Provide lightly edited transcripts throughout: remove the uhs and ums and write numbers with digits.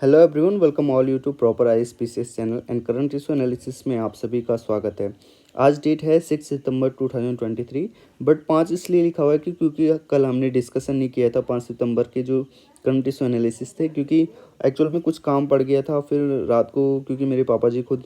Hello everyone, welcome all you to proper ISPCS channel and current issue analysis में आप सभी का स्वागत है। आज डेट है 6 सितंबर 2023, बट 5 इसलिए लिखा हुआ है कि क्योंकि कल हमने डिस्कशन नहीं किया था 5 सितंबर के जो करंट इशू एनालिसिस थे, क्योंकि एक्चुअल में कुछ काम पड़ गया था। फिर रात को क्योंकि मेरे पापा जी खुद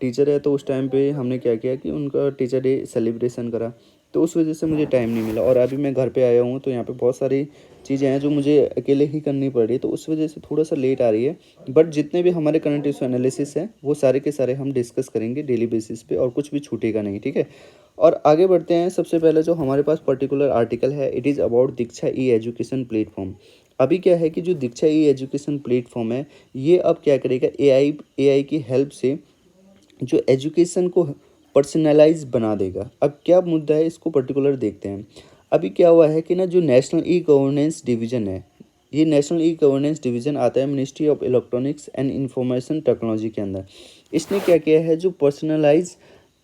टीचर है, तो उस टाइम पे हमने क्या किया कि उनका टीचर डे सेलिब्रेशन करा, तो उस वजह से मुझे टाइम नहीं मिला। और अभी मैं घर पे आया हूँ, तो यहाँ पे बहुत सारी चीज़ें हैं जो मुझे अकेले ही करनी पड़ रही है, तो उस वजह से थोड़ा सा लेट आ रही है। बट जितने भी हमारे करंट इशू एनालिसिस हैं वो सारे के सारे हम डिस्कस करेंगे डेली बेसिस पे, और कुछ भी छूटेगा नहीं, ठीक है। और आगे बढ़ते हैं। सबसे पहले जो हमारे पास पर्टिकुलर आर्टिकल है, it is about Diksha E education platform. अभी क्या है कि जो दीक्षा ई एजुकेशन प्लेटफॉर्म है, ये अब क्या करेगा, एआई की हेल्प से जो एजुकेशन को पर्सनलाइज बना देगा। अब क्या मुद्दा है, इसको पर्टिकुलर देखते हैं। अभी क्या हुआ है कि ना, जो नेशनल ई गवर्नेंस डिवीज़न है, ये नेशनल ई गवर्नेंस डिवीज़न आता है ministry of electronics and information technology के अंदर। इसने क्या किया है, जो पर्सनलाइज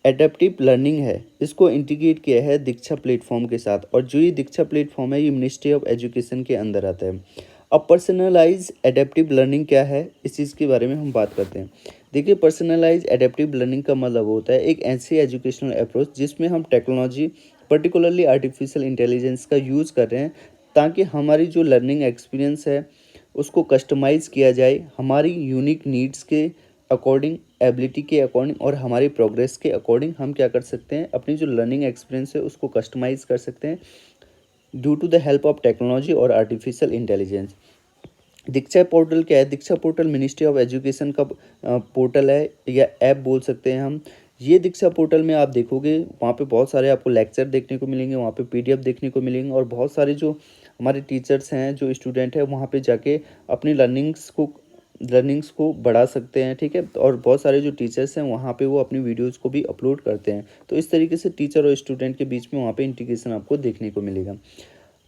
एडेप्टिव लर्निंग है, इसको इंटीग्रेट किया है दीक्षा प्लेटफॉर्म के साथ। और जो ये दीक्षा प्लेटफॉर्म है, ये मिनिस्ट्री ऑफ एजुकेशन के अंदर आता है। अब पर्सनलाइज एडेप्टिव लर्निंग क्या है, इस चीज़ के बारे में हम बात करते हैं। देखिए, पर्सनलाइज एडेप्टिव लर्निंग का मतलब होता है एक ऐसी एजुकेशनल अप्रोच जिसमें हम टेक्नोलॉजी, पर्टिकुलरली आर्टिफिशियल इंटेलिजेंस का यूज़ कर रहे हैं, ताकि हमारी जो लर्निंग एक्सपीरियंस है उसको कस्टमाइज़ किया जाए हमारी यूनिक नीड्स के अकॉर्डिंग, एबिलिटी के अकॉर्डिंग, और हमारी प्रोग्रेस के अकॉर्डिंग हम क्या कर सकते हैं, अपनी जो लर्निंग एक्सपीरियंस है उसको कस्टमाइज़ कर सकते हैं due to the help of technology और आर्टिफिशियल इंटेलिजेंस। दीक्षा पोर्टल क्या है? Diksha portal ministry of education का पोर्टल है, या ऐप बोल सकते हैं हम। ये दीक्षा पोर्टल में आप देखोगे, वहाँ पे बहुत सारे आपको लेक्चर देखने को मिलेंगे, वहाँ पे पीडीएफ देखने को मिलेंगे, और बहुत सारे जो हमारे टीचर्स हैं, जो स्टूडेंट हैं, वहाँ पे जाके अपनी लर्निंग्स को बढ़ा सकते हैं, ठीक है। और बहुत सारे जो टीचर्स हैं वहाँ पे वो अपनी वीडियोज़ को भी अपलोड करते हैं, तो इस तरीके से टीचर और स्टूडेंट के बीच में वहाँ पे इंटीग्रेशन आपको देखने को मिलेगा,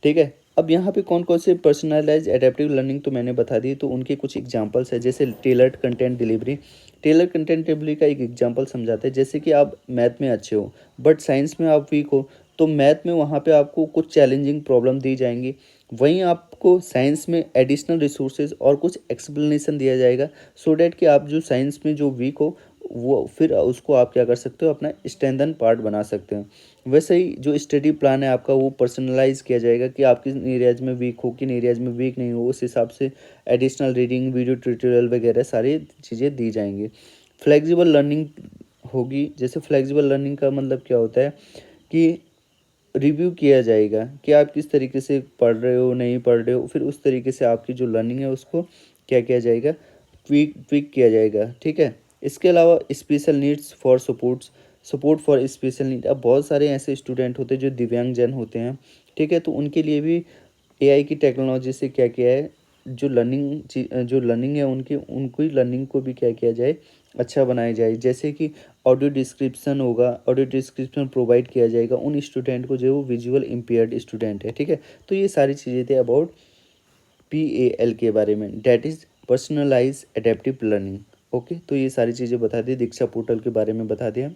ठीक है। अब यहाँ पे कौन कौन से पर्सनलाइज एडेप्टिव लर्निंग तो मैंने बता दी, तो उनके कुछ एग्जांपल्स है, जैसे tailored content delivery. Tailored content delivery का एक एग्जांपल समझाते हैं। जैसे कि आप मैथ में अच्छे हो बट साइंस में आप वीक हो, तो मैथ में वहाँ पे आपको कुछ चैलेंजिंग प्रॉब्लम दी जाएंगी, वहीं आपको साइंस में एडिशनल रिसोर्सेज और कुछ एक्सप्लेनेशन दिया जाएगा, सो डैट कि आप जो साइंस में जो वीक हो, वो फिर उसको आप क्या कर सकते हो, अपना स्ट्रेंथन पार्ट बना सकते हो। वैसे ही जो स्टडी प्लान है आपका, वो पर्सनलाइज किया जाएगा कि आप किन एरियाज में वीक हो, किन एरियाज में वीक नहीं हो, उस हिसाब से एडिशनल रीडिंग, वीडियो ट्यूटोरियल वगैरह सारी चीज़ें दी जाएंगी। फ्लेक्सिबल लर्निंग होगी। जैसे फ्लेक्सिबल लर्निंग का मतलब क्या होता है कि रिव्यू किया जाएगा कि आप किस तरीके से पढ़ रहे हो, नहीं पढ़ रहे हो, फिर उस तरीके से आपकी जो लर्निंग है उसको क्या किया जाएगा, ट्वीक किया जाएगा, ठीक है। इसके अलावा special needs for support for special need. अब बहुत सारे ऐसे स्टूडेंट होते हैं जो दिव्यांगजन होते हैं, ठीक है, तो उनके लिए भी एआई की टेक्नोलॉजी से क्या किया है, जो लर्निंग है उनकी उनकी लर्निंग को भी क्या किया जाए, अच्छा बनाया जाए। जैसे कि ऑडियो डिस्क्रिप्शन होगा, ऑडियो डिस्क्रिप्शन प्रोवाइड किया जाएगा उन स्टूडेंट को जो विजुअल इम्पेयर्ड स्टूडेंट है, ठीक है। तो ये सारी चीज़ें थे अबाउट PAL के बारे में, that is personalise adaptive learning. Okay, तो ये सारी चीज़ें बता दी, दीक्षा पोर्टल के बारे में बता दिया।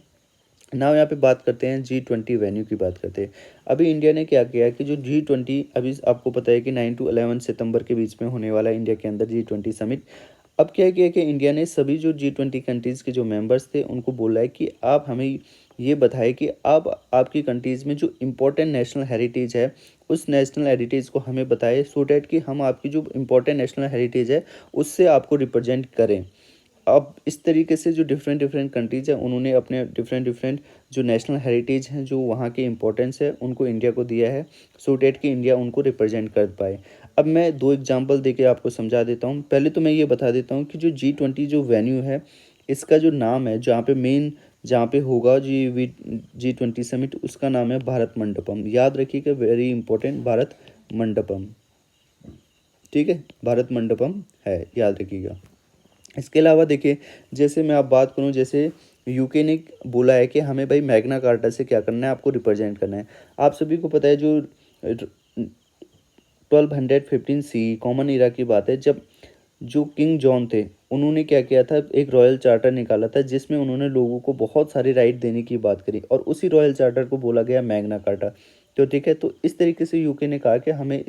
नाउ यहाँ पे बात करते हैं G20 वेन्यू की बात करते हैं। अभी इंडिया ने क्या किया कि जो G20, अभी आपको पता है कि 9 to 11 सितंबर के बीच में होने वाला है इंडिया के अंदर G20 समिट। अब क्या किया कि इंडिया ने सभी जो G20 कंट्रीज़ के जो मेंबर्स थे उनको बोला है कि आप हमें ये बताएं कि आप आपकी कंट्रीज़ में जो इम्पोर्टेंट नेशनल हेरिटेज है, उस नेशनल हेरिटेज को हमें बताएं, सो डैट कि हम आपकी जो इम्पोर्टेंट नेशनल हेरिटेज है उससे आपको रिप्रेजेंट करें। अब इस तरीके से जो डिफरेंट डिफरेंट कंट्रीज हैं, उन्होंने अपने डिफरेंट डिफरेंट जो नेशनल हेरिटेज हैं, जो वहाँ के इंपॉर्टेंस है, उनको इंडिया को दिया है, सो डैट कि इंडिया उनको रिप्रेजेंट कर पाए। अब मैं दो एग्जांपल देके आपको समझा देता हूँ। पहले तो मैं ये बता देता हूँ कि जो G20 जो वेन्यू है, इसका जो नाम है, जहाँ पे मेन जहाँ पे होगा G20 समिट, उसका नाम है भारत मंडपम। याद रखिएगा, वेरी इंपॉर्टेंट, भारत मंडपम, ठीक है, भारत मंडपम है, याद रखिएगा। इसके अलावा देखिए, जैसे मैं आप बात करूं, जैसे यूके ने बोला है कि हमें भाई मैग्ना कार्टा से क्या करना है, आपको रिप्रेजेंट करना है। आप सभी को पता है जो 1215 कॉमन इरा की बात है, जब जो किंग जॉन थे, उन्होंने क्या किया था, एक रॉयल चार्टर निकाला था जिसमें उन्होंने लोगों को बहुत सारी राइट देने की बात करी, और उसी रॉयल चार्टर को बोला गया मैग्ना कार्टा। तो ठीक है, तो इस तरीके से यूके ने कहा कि हमें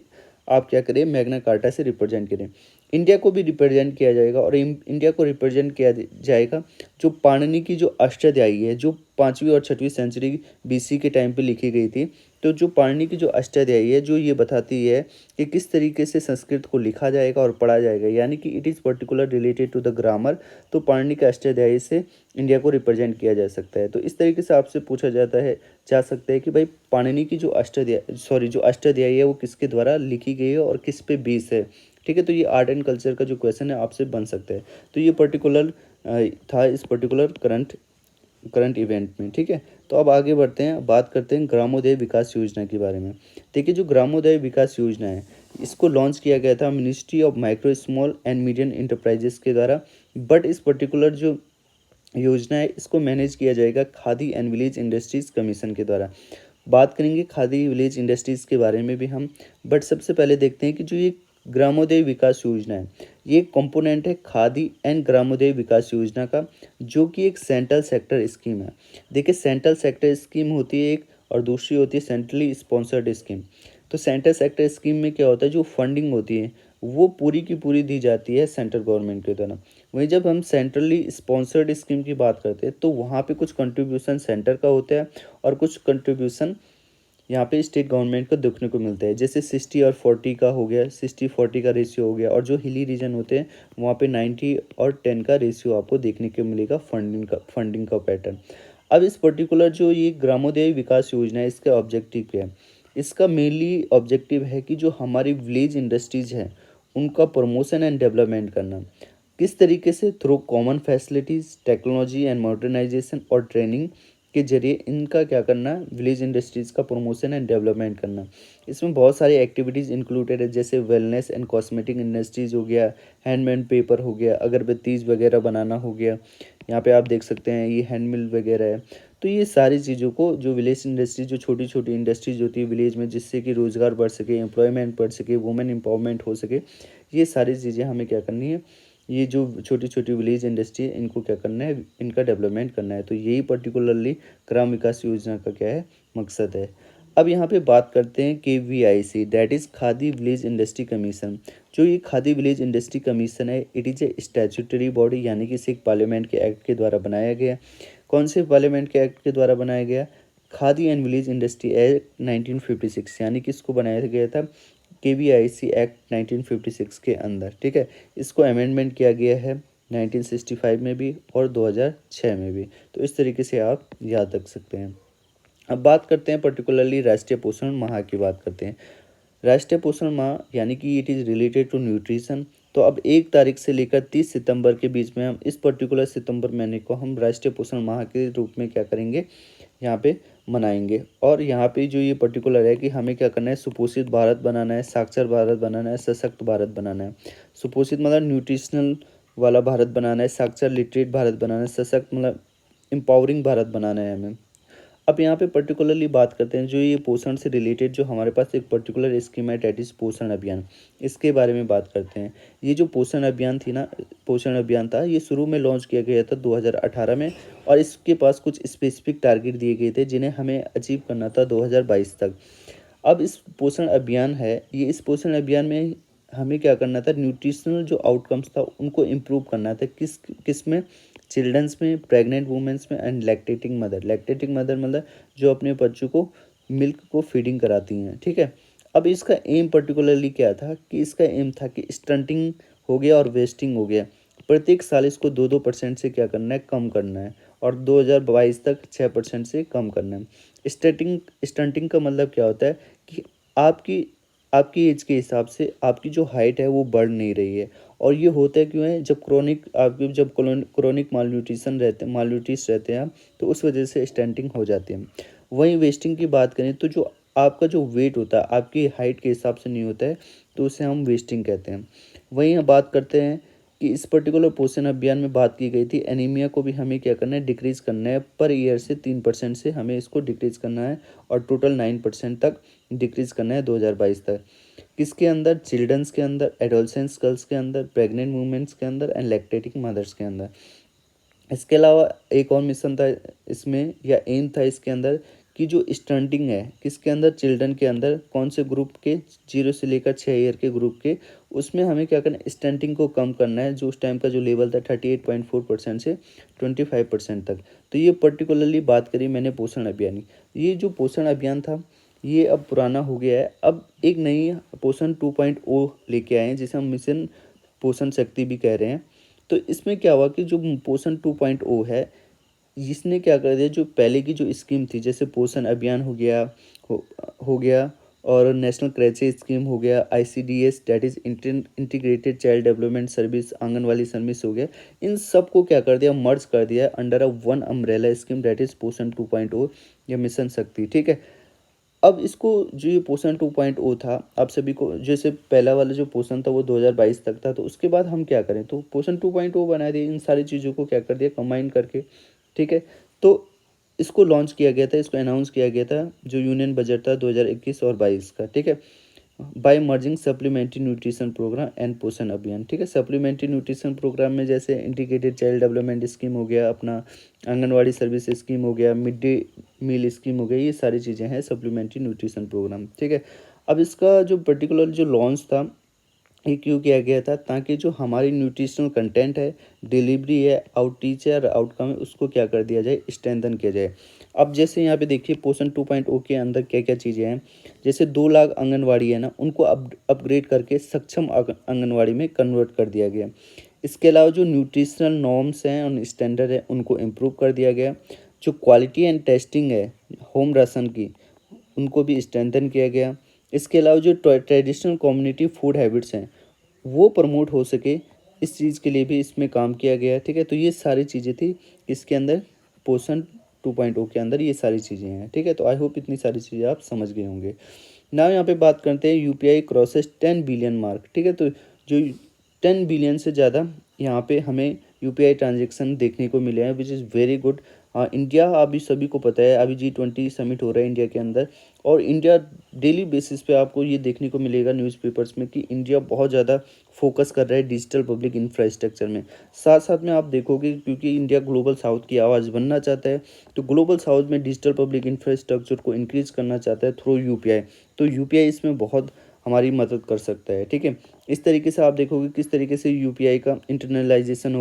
आप क्या करें, मैग्ना कार्टा से रिप्रेजेंट करें। इंडिया को भी रिप्रेजेंट किया जाएगा और इंडिया को रिप्रेजेंट किया जाएगा जो पाणिनि की जो अष्टाध्यायी है, जो 5वीं और 6वीं सेंचुरी बीसी के टाइम पे लिखी गई थी। तो जो पाणिनि की जो अष्टाध्यायी है, जो ये बताती है कि किस तरीके से संस्कृत को लिखा जाएगा और पढ़ा जाएगा, यानी कि it is particular related to the grammar. तो पाणिनि के अष्टाध्यायी से इंडिया को रिप्रेजेंट किया जा सकता है। तो इस तरीके से आपसे पूछा जाता है, जा सकता है कि भाई पाणिनि की जो अष्टाध्यायी है वो किसके द्वारा लिखी गई है और किस पे बेस है। ठीक है, तो ये आर्ट एंड कल्चर का जो क्वेश्चन है आपसे बन सकता है। तो ये पर्टिकुलर था इस पर्टिकुलर करंट इवेंट में। ठीक है, तो अब आगे बढ़ते हैं, बात करते हैं ग्रामोदय विकास योजना के बारे में। देखिए, जो ग्रामोदय विकास योजना है, इसको लॉन्च किया गया था ministry of micro small and medium enterprises के द्वारा। बट इस पर्टिकुलर जो योजना है, इसको मैनेज किया जाएगा khadi and village industries commission के द्वारा। बात करेंगे खादी विलेज इंडस्ट्रीज़ के बारे में भी हम। बट सबसे पहले देखते हैं कि जो ये ग्रामोदय विकास योजना है, ये कंपोनेंट है खादी एंड ग्रामोदय विकास योजना का, जो कि एक सेंट्रल सेक्टर स्कीम है। देखिए, सेंट्रल सेक्टर स्कीम होती है एक, और दूसरी होती है सेंट्रली स्पॉन्सर्ड स्कीम। तो सेंट्रल सेक्टर स्कीम में क्या होता है, जो फंडिंग होती है वो पूरी की पूरी दी जाती है सेंट्रल गवर्नमेंट के द्वारा। वहीं जब हम सेंट्रली स्पॉन्सर्ड स्कीम की बात करते हैं, तो वहाँ पे कुछ कंट्रीब्यूशन सेंटर का होता है और कुछ कंट्रीब्यूशन यहाँ पे स्टेट गवर्नमेंट को देखने को मिलता है। जैसे 60 और 40 का हो गया, 60-40 का रेशियो हो गया, और जो हिली रीजन होते हैं वहाँ पे 90-10 का रेशियो आपको देखने को मिलेगा फंडिंग का पैटर्न। अब इस पर्टिकुलर जो ये ग्रामोदय विकास योजना है, इसका ऑब्जेक्टिव क्या है? इसका मेनली ऑब्जेक्टिव है कि जो हमारी विलेज इंडस्ट्रीज़ हैं उनका प्रमोशन एंड डेवलपमेंट करना। किस तरीके से? Through common facilities, technology and modernisation और ट्रेनिंग के जरिए इनका क्या करना है, विलेज इंडस्ट्रीज़ का प्रमोशन एंड डेवलपमेंट करना। इसमें बहुत सारी एक्टिविटीज़ इंक्लूडेड है, जैसे वेलनेस एंड कॉस्मेटिक इंडस्ट्रीज़ हो गया, हैंडमेड पेपर हो गया, अगरबत्तीज़ वगैरह बनाना हो गया। यहाँ पे आप देख सकते हैं ये हैंड मिल वगैरह है। तो ये सारी चीज़ों को जो विलेज इंडस्ट्री, जो छोटी छोटी इंडस्ट्रीज होती है विलेज में, जिससे कि रोज़गार बढ़ सके, एम्प्लॉयमेंट बढ़ सके, वुमेन एम्पावरमेंट हो सके, ये सारी चीज़ें हमें क्या करनी है, ये जो छोटी छोटी विलेज इंडस्ट्री है इनको क्या करना है, इनका डेवलपमेंट करना है। तो यही पर्टिकुलरली ग्राम विकास योजना का क्या है, मकसद है। अब यहाँ पे बात करते हैं KVIC, that is khadi village industry commission. जो ये खादी विलेज इंडस्ट्री कमीशन है, it is a statutory body, यानी कि इसे एक पार्लियामेंट के एक्ट के द्वारा बनाया गया। कौन से पार्लियामेंट के एक्ट के द्वारा बनाया गया? Khadi and village industry act 1956, यानी कि इसको बनाया गया था KVIC एक्ट 1956 के अंदर। ठीक है, इसको अमेंडमेंट किया गया है 1965 में भी और 2006 में भी। तो इस तरीके से आप याद रख सकते हैं। अब बात करते हैं पर्टिकुलरली राष्ट्रीय पोषण माह की बात करते हैं। राष्ट्रीय पोषण माह यानी कि it is related to nutrition. तो अब 1 तारीख से लेकर 30 सितंबर के बीच में हम इस पर्टिकुलर सितंबर महीने को हम राष्ट्रीय पोषण माह के रूप में क्या करेंगे, यहाँ पे मनाएंगे। और यहाँ पे जो ये पर्टिकुलर है कि हमें क्या करना है, सुपोषित भारत बनाना है, साक्षर भारत बनाना है, सशक्त भारत बनाना है। सुपोषित मतलब न्यूट्रिशनल वाला भारत बनाना है, साक्षर लिटरेट भारत बनाना है, सशक्त मतलब एम्पावरिंग भारत बनाना है हमें। अब यहाँ पे पर्टिकुलरली बात करते हैं जो ये पोषण से रिलेटेड जो हमारे पास एक पर्टिकुलर स्कीम है, डेट इज़ पोषण अभियान। इसके बारे में बात करते हैं। ये जो पोषण अभियान था, ये शुरू में लॉन्च किया गया था 2018 में, और इसके पास कुछ स्पेसिफिक टारगेट दिए गए थे जिन्हें हमें अचीव करना था 2022 तक। अब इस पोषण अभियान है, ये इस पोषण अभियान में हमें क्या करना था, न्यूट्रिशनल जो आउटकम्स था उनको इम्प्रूव करना था। किस में? चिल्ड्रंस में, प्रेग्नेंट वुमेंस में एंड लैक्टेटिंग मदर मतलब जो अपने बच्चों को मिल्क को फीडिंग कराती हैं। ठीक है, अब इसका एम पर्टिकुलरली क्या था कि इसका एम था कि स्टंटिंग हो गया और वेस्टिंग हो गया, प्रत्येक साल इसको 2-2% से क्या करना है, कम करना है, और 2022 तक 6% से कम करना है। स्टंटिंग का मतलब क्या होता है कि आपकी आपकी एज के हिसाब से आपकी जो हाइट है वो बढ़ नहीं रही है। और ये होता है क्यों है, जब क्रोनिक मालन्यूट्रिश रहते हैं आप, तो उस वजह से स्टंटिंग हो जाती है। वहीं वेस्टिंग की बात करें तो जो आपका जो वेट होता है आपकी हाइट के हिसाब से नहीं होता है, तो उसे हम वेस्टिंग कहते हैं। वहीं हम बात करते हैं कि इस पर्टिकुलर पोषण अभियान में बात की गई थी एनीमिया को भी हमें क्या करना है, डिक्रीज़ करना है। पर ईयर से 3% से हमें इसको डिक्रीज़ करना है, और टोटल 9% तक डिक्रीज़ करना है 2022 तक। किसके अंदर? चिल्ड्रंस के अंदर, एडोलसेंस गर्ल्स के अंदर, प्रेग्नेंट वुमेन्स के अंदर एंड लैक्टेटिंग मदर्स के अंदर। इसके अलावा एक और मिशन था इसमें, या एम था इसके अंदर, कि जो स्टंटिंग है किसके अंदर, चिल्ड्रन के अंदर, कौन से ग्रुप के, 0 से लेकर 6 ईयर के ग्रुप के, उसमें हमें क्या करना है, स्टंटिंग को कम करना है। जो उस टाइम का जो लेवल था 38.4% से 25% तक। तो ये पर्टिकुलरली बात करी मैंने पोषण अभियान की। ये जो पोषण अभियान था ये अब पुराना हो गया है। अब एक नई पोषण 2.0 लेके आए हैं जिसे हम मिशन पोषण शक्ति भी कह रहे हैं। तो इसमें क्या हुआ कि जो पोषण 2.0 है इसने क्या कर दिया, जो पहले की जो स्कीम थी जैसे पोषण अभियान हो गया और नेशनल क्रैचे स्कीम हो गया, ICDS that is integrated child development service, anganwadi service हो गया, इन सब को क्या कर दिया, मर्ज कर दिया under a one umbrella scheme that is पोषण 2.0 या मिशन शक्ति। ठीक है। अब इसको जो ये पोषण 2.0 था, आप सभी को जैसे पहला वाला जो पोषण था वो 2022 तक था, तो उसके बाद हम क्या करें, तो पोषण 2.0 बना दिए, इन सारी चीज़ों को क्या कर दिया, कंबाइन करके। ठीक है। तो इसको लॉन्च किया गया था, इसको अनाउंस किया गया था जो यूनियन बजट था 2021 और 22 का। ठीक है। By merging supplementary nutrition programme and Poshan Abhiyaan. ठीक है। सप्लीमेंट्री न्यूट्रिशन प्रोग्राम में जैसे इंटीग्रेटेड चाइल्ड डेवलपमेंट स्कीम हो गया, अपना आंगनवाड़ी सर्विस स्कीम हो गया, मिड डे मील स्कीम हो गई, ये सारी चीज़ें हैं सप्लीमेंट्री न्यूट्रिशन प्रोग्राम। ठीक है। अब इसका जो पर्टिकुलर जो लॉन्च था ये क्यों किया गया था, ताकि जो हमारी न्यूट्रिशनल कंटेंट है, डिलीवरी है, आउटरीच है और आउटकम है, उसको क्या कर दिया जाए, स्ट्रेंथन किया जाए। अब जैसे यहाँ पे देखिए पोषण 2.0 के अंदर क्या क्या चीज़ें हैं। जैसे 2 लाख आंगनवाड़ी है ना, उनको अपग्रेड करके सक्षम आंगनवाड़ी में कन्वर्ट कर दिया गया। इसके अलावा जो न्यूट्रिशनल नॉर्म्स हैं और स्टैंडर्ड है उनको इम्प्रूव कर दिया गया। जो क्वालिटी एंड टेस्टिंग है होम राशन की, उनको भी स्ट्रेंथन किया गया। इसके अलावा जो ट्रेडिशनल कम्युनिटी फूड हैबिट्स हैं वो प्रमोट हो सके, इस चीज़ के लिए भी इसमें काम किया गया है। ठीक है। तो ये सारी चीज़ें थी इसके अंदर, पोषण 2.0 के अंदर ये सारी चीज़ें हैं। ठीक है। तो आई होप इतनी सारी चीज़ें आप समझ गए होंगे। ना यहाँ पे बात करते हैं यूपीआई क्रॉसेस 10 बिलियन मार्क। ठीक है। तो जो 10 बिलियन से ज़्यादा यहाँ पे हमें यूपीआई ट्रांजेक्शन देखने को मिले हैं, which is very good. India, अभी सभी को पता है अभी G20 समिट हो रहा है इंडिया के अंदर, और इंडिया डेली बेसिस पे आपको ये देखने को मिलेगा न्यूज़पेपर्स में कि इंडिया बहुत ज़्यादा फोकस कर रहा है डिजिटल पब्लिक इंफ्रास्ट्रक्चर में। साथ साथ में आप देखोगे क्योंकि इंडिया ग्लोबल साउथ की आवाज़ बनना चाहता है, तो ग्लोबल साउथ में डिजिटल पब्लिक इंफ्रास्ट्रक्चर को इंक्रीज़ करना चाहता है थ्रू यूपीआई। तो यूपीआई इसमें बहुत हमारी मदद कर सकता है। ठीक है। इस तरीके से आप देखोगे किस तरीके से यूपीआई का इंटरनेशनलाइजेशन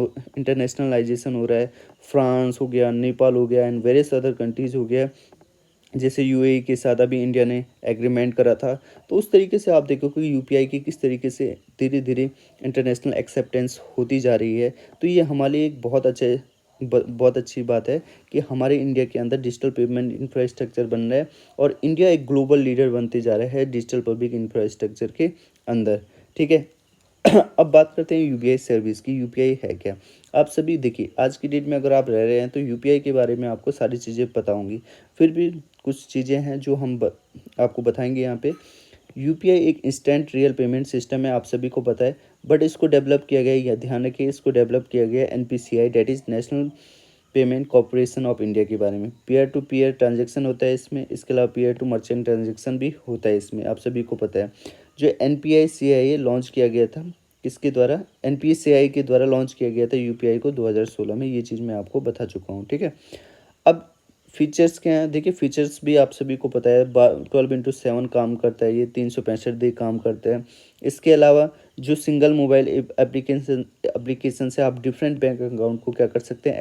हो रहा है। फ्रांस हो गया, नेपाल हो गया एंड वेरियस अदर कंट्रीज़ हो गया, जैसे यूएई के साथ अभी इंडिया ने एग्रीमेंट करा था। तो उस तरीके से आप देखो कि यूपीआई की किस तरीके से धीरे धीरे इंटरनेशनल एक्सेप्टेंस होती जा रही है। तो ये हमारे लिए एक बहुत अच्छी बात है कि हमारे इंडिया के अंदर डिजिटल पेमेंट इंफ्रास्ट्रक्चर बन रहा है और इंडिया एक ग्लोबल लीडर बनते जा रहा है डिजिटल पब्लिक इंफ्रास्ट्रक्चर के अंदर। ठीक है। अब बात करते हैं यूपीआई सर्विस की, यूपीआई है क्या। आप सभी देखिए आज की डेट में अगर आप रह रहे हैं तो यूपीआई के बारे में आपको सारी चीज़ें पता होंगी, फिर भी कुछ चीज़ें हैं जो हम आपको बताएंगे यहाँ पे। यूपीआई एक इंस्टेंट रियल पेमेंट सिस्टम है, आप सभी को पता है, बट इसको डेवलप किया गया है, या ध्यान रखिए इसको डेवलप किया गया है NPCI that is national payment corporation of India के बारे में। पीयर टू पीयर ट्रांजेक्शन होता है इसमें, इसके अलावा पीयर टू मर्चेंट ट्रांजेक्शन भी होता है इसमें, आप सभी को पता है। जो एनपीआई लॉन्च किया गया था किसके द्वारा, एनपीसीआई के द्वारा लॉन्च किया गया था यूपीआई को 2016 में, ये चीज़ मैं आपको बता चुका हूँ। ठीक है। अब फीचर्स क्या हैं, देखिए फीचर्स भी आप सभी को पता है, 12x7 काम करता है, ये 365 दिन काम करता है। इसके अलावा जो सिंगल मोबाइल एप्लीकेशन से आप डिफरेंट बैंक अकाउंट को क्या कर सकते हैं,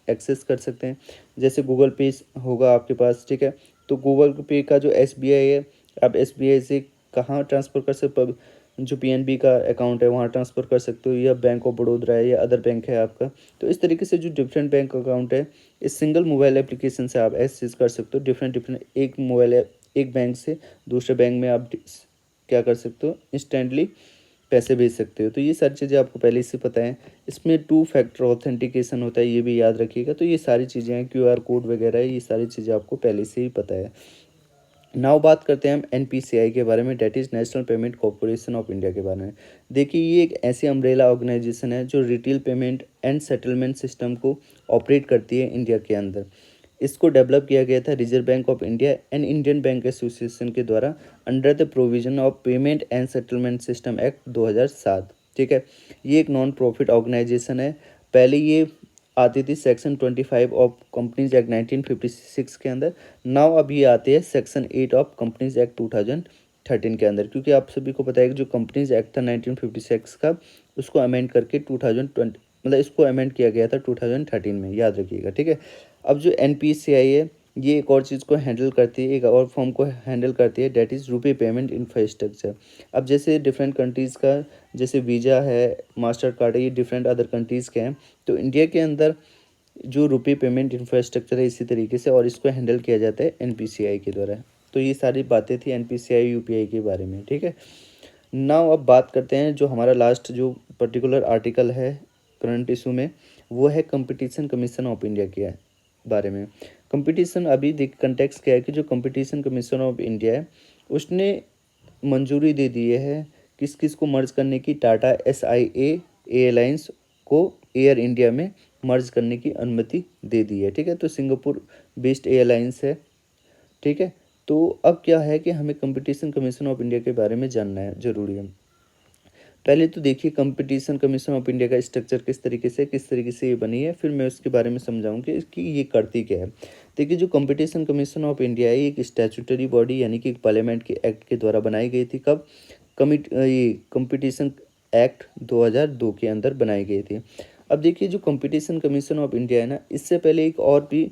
एक्सेस कर सकते हैं। जैसे गूगल पे होगा आपके पास। ठीक है। तो गूगल पे का जो एसबीआई है, आप एसबीआई से कहाँ ट्रांसफ़र कर सकते, जो पीएनबी का अकाउंट है वहाँ ट्रांसफ़र कर सकते हो, या बैंक ऑफ बड़ौदा है या अदर बैंक है आपका। तो इस तरीके से जो डिफरेंट बैंक अकाउंट है इस सिंगल मोबाइल एप्लीकेशन से आप एक्सेस कर सकते हो। डिफरेंट एक मोबाइल एक बैंक से दूसरे बैंक में आप क्या कर सकते हो, इंस्टेंटली पैसे भेज सकते हो। तो ये सारी चीज़ें आपको पहले से पता है। इसमें 2 फैक्टर ऑथेंटिकेशन होता है, ये भी याद रखिएगा। तो ये सारी चीज़ें हैं, क्यूआर कोड वगैरह, ये सारी चीज़ें आपको पहले से ही पता है। नाउ बात करते हैं हम एनपीसीआई के बारे में, that is national payment corporation of India के बारे में। देखिए ये एक ऐसी अम्ब्रेला ऑर्गेनाइजेशन है जो retail payment and settlement system को ऑपरेट करती है इंडिया के अंदर। इसको डेवलप किया गया था reserve bank of India and Indian bank association के द्वारा under the provision of payment and settlement system act 2007। ठीक है। ये एक नॉन प्रॉफिट ऑर्गेनाइजेशन है। पहले ये आती थी सेक्शन 25 ऑफ कंपनीज एक्ट 1956 के अंदर। नाउ अब ये आती है सेक्शन 8 ऑफ कंपनीज एक्ट 2013 के अंदर, क्योंकि आप सभी को पता है कि जो कंपनीज एक्ट था 1956 का, उसको अमेंड करके 2020 मतलब इसको अमेंड किया गया था 2013 में, याद रखिएगा, ठीक है। अब जो एनपीसीआई है, ये एक और चीज़ को हैंडल करती है, एक और फॉर्म को हैंडल करती है, that is RuPay payment infrastructure. अब जैसे डिफरेंट कंट्रीज़ का, जैसे वीज़ा है, मास्टर कार्ड है, ये डिफरेंट अदर कंट्रीज़ के हैं, तो इंडिया के अंदर जो रुपी पेमेंट इंफ्रास्ट्रक्चर है इसी तरीके से, और इसको हैंडल किया जाता है एनपीसीआई के द्वारा। तो ये सारी बातें थी एनपीसीआई यूपीआई के बारे में, ठीक है। नाउ अब बात करते हैं जो हमारा लास्ट जो पर्टिकुलर आर्टिकल है करंट इशू में, वो है कंपटीशन कमीशन ऑफ इंडिया के बारे में। कंपटीशन, अभी देख कंटेक्स्ट क्या है कि जो कंपटीशन कमीशन ऑफ इंडिया है, उसने मंजूरी दे दी है किस किस को मर्ज करने की, टाटा SIA एयरलाइंस को एयर इंडिया में मर्ज करने की अनुमति दे दी है, ठीक है। तो सिंगापुर बेस्ड एयरलाइंस है, ठीक है। तो अब क्या है कि हमें कंपटीशन कमीशन ऑफ इंडिया के बारे में जानना है, जरूरी है। पहले तो देखिए कंपटीशन कमीशन ऑफ इंडिया का स्ट्रक्चर किस तरीके से ये बनी है, फिर मैं उसके बारे में समझाऊँ कि ये करती क्या है। देखिए जो कंपटीशन कमीशन ऑफ इंडिया है, एक स्टैट्यूटरी बॉडी यानी कि पार्लियामेंट के एक्ट के द्वारा बनाई गई थी। कब? ये कंपटीशन एक्ट 2002 के अंदर बनाई गई थी। अब देखिए जो कंपटीशन कमीशन ऑफ इंडिया है ना, इससे पहले एक और भी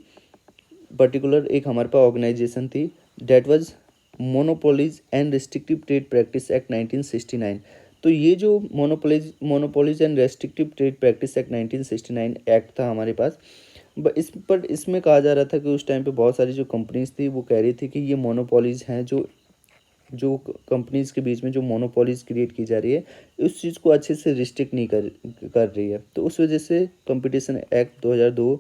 पर्टिकुलर एक हमारे पास ऑर्गेनाइजेशन थी, that was monopolies and restrictive trade practice act 1969। तो ये जो monopolies and restrictive trade practice act 1969 act था हमारे पास, इसमें कहा जा रहा था कि उस टाइम पे बहुत सारी जो कंपनीज थी वो कह रही थी कि ये मोनोपोलीज हैं, जो कंपनीज के बीच में जो मोनोपोलीज क्रिएट की जा रही है, उस चीज़ को अच्छे से रिस्ट्रिक्ट नहीं कर रही है। तो उस वजह से कंपटीशन एक्ट 2002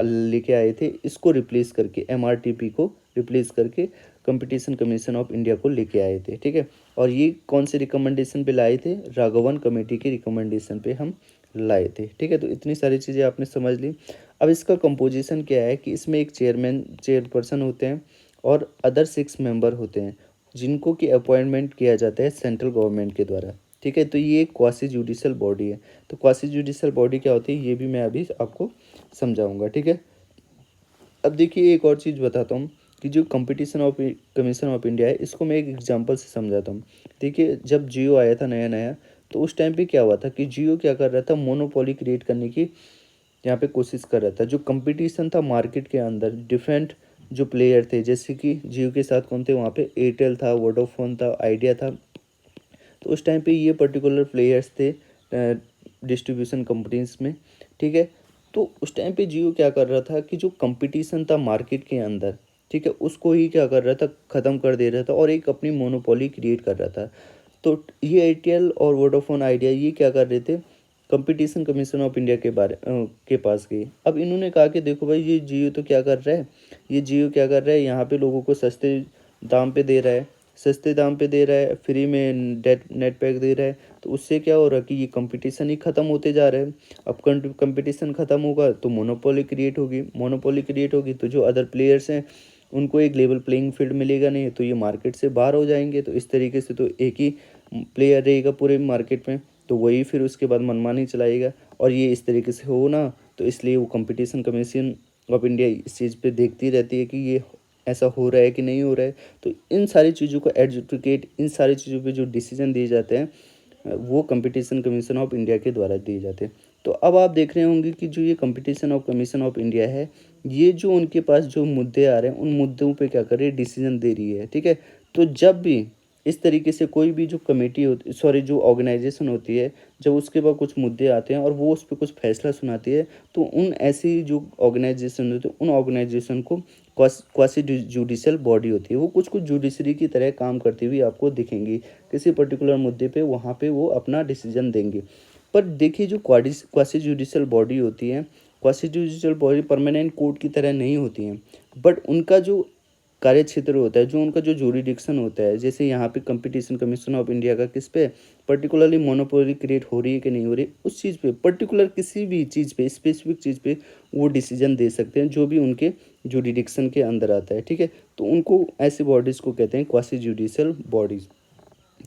लेके आए थे, इसको रिप्लेस करके, MRTP को रिप्लेस करके कंपटीशन कमीशन ऑफ इंडिया को लेके आए थे, ठीक है। और ये कौन से रिकमेंडेशन पे लाए थे? राघवन कमेटी की रिकमेंडेशन पे हम लाए थे, ठीक है। तो इतनी सारी चीज़ें आपने समझ ली। अब इसका कंपोजिशन क्या है कि इसमें एक चेयरपर्सन होते हैं और अदर 6 मेंबर होते हैं, जिनको कि अपॉइंटमेंट किया जाता है सेंट्रल गवर्नमेंट के द्वारा, ठीक है। तो ये एक क्वासी जुडिशल बॉडी है। तो क्वासी जुडिशल बॉडी क्या होती है, ये भी मैं अभी आपको समझाऊंगा, ठीक है। अब देखिए एक और चीज़ बताता हूँ कि जो competition of commission of India है, इसको मैं एक एग्जांपल से समझाता हूँ। देखिए जब जियो आया था नया नया, तो उस टाइम पे क्या हुआ था कि जियो क्या कर रहा था, मोनोपोली क्रिएट करने की यहाँ पे कोशिश कर रहा था। जो कंपटीशन था मार्केट के अंदर, डिफरेंट जो प्लेयर थे, जैसे कि जियो के साथ कौन थे वहाँ पे, एयरटेल था, वोडाफोन था, आइडिया था। तो उस टाइम पे ये पर्टिकुलर प्लेयर्स थे डिस्ट्रीब्यूशन कंपनीज में, ठीक है। तो उस टाइम पे जियो क्या कर रहा था कि जो कंपटीशन था मार्केट के अंदर, ठीक है, उसको ही क्या कर रहा था, ख़त्म कर दे रहा था और एक अपनी मोनोपोली क्रिएट कर रहा था। तो ये एयरटेल और वोडाफोन आइडिया ये क्या कर रहे थे, कंपटीशन कमीशन ऑफ इंडिया के पास गई। अब इन्होंने कहा कि देखो भाई, ये जियो तो क्या कर रहा है, ये जियो क्या कर रहा है, यहाँ पे लोगों को सस्ते दाम पे दे रहा है, सस्ते दाम पे दे रहा है, फ्री में नेट पैक दे रहा है। तो उससे क्या हो रहा है कि ये कंपटीशन ही ख़त्म होते जा रहा है। अब कंपटीशन ख़त्म होगा तो मोनोपोली क्रिएट होगी, मोनोपोली क्रिएट होगी तो जो अदर प्लेयर्स हैं उनको एक लेवल प्लेइंग फील्ड मिलेगा नहीं, तो ये मार्केट से बाहर हो जाएंगे। तो इस तरीके से तो एक ही प्लेयर रहेगा पूरे मार्केट में, तो वही फिर उसके बाद मनमानी चलाएगा, और ये इस तरीके से हो ना। तो इसलिए वो कंपटीशन कमीशन ऑफ इंडिया इस चीज़ पे देखती रहती है कि ये ऐसा हो रहा है कि नहीं हो रहा है। तो इन सारी चीज़ों को एडजुडिकेट, इन सारी चीज़ों पे जो डिसीजन दिए जाते हैं वो कंपटीशन कमीशन ऑफ इंडिया के द्वारा दिए जाते हैं। तो अब आप देख रहे होंगे कि जो ये competition of commission of India है, ये जो उनके पास जो मुद्दे आ रहे हैं, उन मुद्दों पे क्या कर रही है, डिसीजन दे रही है, ठीक है। तो जब भी इस तरीके से कोई भी जो कमेटी होती, सॉरी, जो ऑर्गेनाइजेशन होती है, जब उसके पास कुछ मुद्दे आते हैं और वो उस पर कुछ फैसला सुनाती है, तो उन ऐसी जो ऑर्गेनाइजेशन होती है, उन ऑर्गेनाइजेशन को क्वासी जुडिशल बॉडी होती है, वो कुछ कुछ जुडिशरी की तरह काम करती हुई आपको दिखेंगी। किसी पर्टिकुलर मुद्दे पे वहाँ पे वो अपना डिसीजन देंगे। पर देखिए जो क्वासी जुडिशल बॉडी होती है, quasi judicial body permanent court की तरह नहीं होती हैं, बट उनका जो कार्य क्षेत्र होता है, जो उनका जो जूरिडिक्शन होता है, जैसे यहाँ पे कंपटीशन कमीशन ऑफ इंडिया का किस पे पर्टिकुलरली मोनोपोली क्रिएट हो रही है कि नहीं हो रही, उस चीज़ पे, पर्टिकुलर किसी भी चीज़ पे, स्पेसिफिक चीज़ पे वो डिसीजन दे सकते हैं, जो भी उनके जूरिडिक्शन के अंदर आता है, ठीक है। तो उनको, ऐसी बॉडीज़ को कहते हैं क्वासी जुडिशियल बॉडीज़।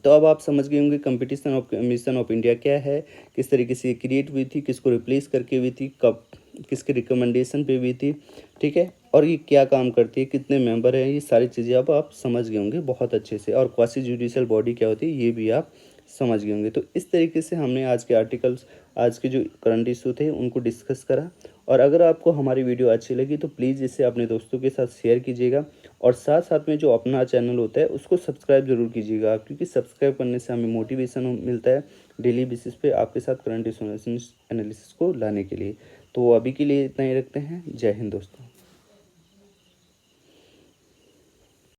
तो अब आप समझ गए होंगे competition of commission of India क्या है, किस तरीके से क्रिएट हुई थी, किसको रिप्लेस करके हुई थी, कब किसके रिकमेंडेशन पे हुई थी, ठीक है, और ये क्या काम करती है, कितने मेंबर हैं, ये सारी चीज़ें अब आप समझ गए होंगे बहुत अच्छे से। और क्वासी जुडिशियल बॉडी क्या होती है ये भी आप समझ गए होंगे। तो इस तरीके से हमने आज के आर्टिकल्स, आज के जो करंट इशू थे उनको डिस्कस करा। और अगर आपको हमारी वीडियो अच्छी लगी तो प्लीज़ इसे अपने दोस्तों के साथ शेयर कीजिएगा, और साथ साथ में जो अपना चैनल होता है उसको सब्सक्राइब ज़रूर कीजिएगा, क्योंकि सब्सक्राइब करने से हमें मोटिवेशन मिलता है डेली बेसिस पे आपके साथ करंट इशू एनालिसिस को लाने के लिए। तो अभी के लिए इतना ही रखते हैं। जय हिंद दोस्तों।